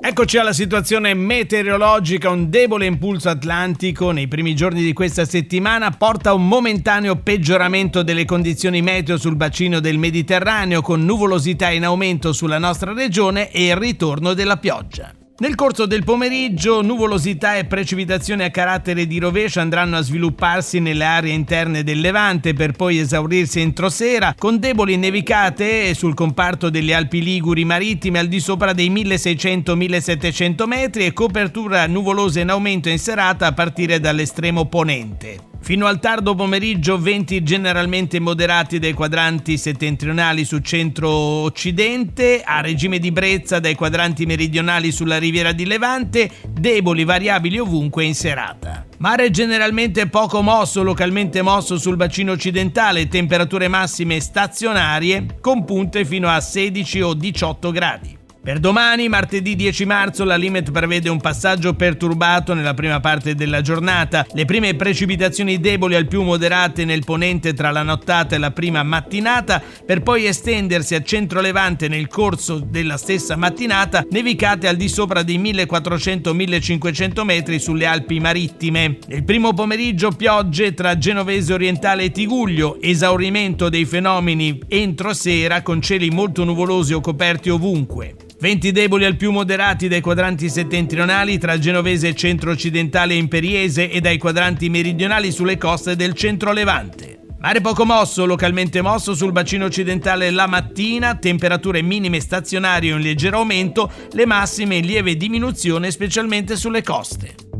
Eccoci alla situazione meteorologica. Un debole impulso atlantico nei primi giorni di questa settimana porta a un momentaneo peggioramento delle condizioni meteo sul bacino del Mediterraneo, con nuvolosità in aumento sulla nostra regione e il ritorno della pioggia. Nel corso del pomeriggio, nuvolosità e precipitazioni a carattere di rovescio andranno a svilupparsi nelle aree interne del Levante per poi esaurirsi entro sera, con deboli nevicate sul comparto delle Alpi Liguri marittime al di sopra dei 1600-1700 metri e copertura nuvolosa in aumento in serata a partire dall'estremo ponente. Fino al tardo pomeriggio venti generalmente moderati dai quadranti settentrionali su centro-occidente, a regime di brezza dai quadranti meridionali sulla riviera di Levante, deboli variabili ovunque in serata. Mare generalmente poco mosso, localmente mosso sul bacino occidentale, temperature massime stazionarie con punte fino a 16 o 18 gradi. Per domani, martedì 10 marzo, la Limet prevede un passaggio perturbato nella prima parte della giornata. Le prime precipitazioni deboli al più moderate nel ponente tra la nottata e la prima mattinata, per poi estendersi a centro-levante nel corso della stessa mattinata, nevicate al di sopra dei 1400-1500 metri sulle Alpi marittime. Nel primo pomeriggio piogge tra Genovese Orientale e Tigullio, esaurimento dei fenomeni entro sera con cieli molto nuvolosi o coperti ovunque. Venti deboli al più moderati dai quadranti settentrionali tra Genovese e centro-occidentale e Imperiese e dai quadranti meridionali sulle coste del centro-levante. Mare poco mosso, localmente mosso sul bacino occidentale la mattina, temperature minime stazionarie o in leggero aumento, le massime in lieve diminuzione specialmente sulle coste.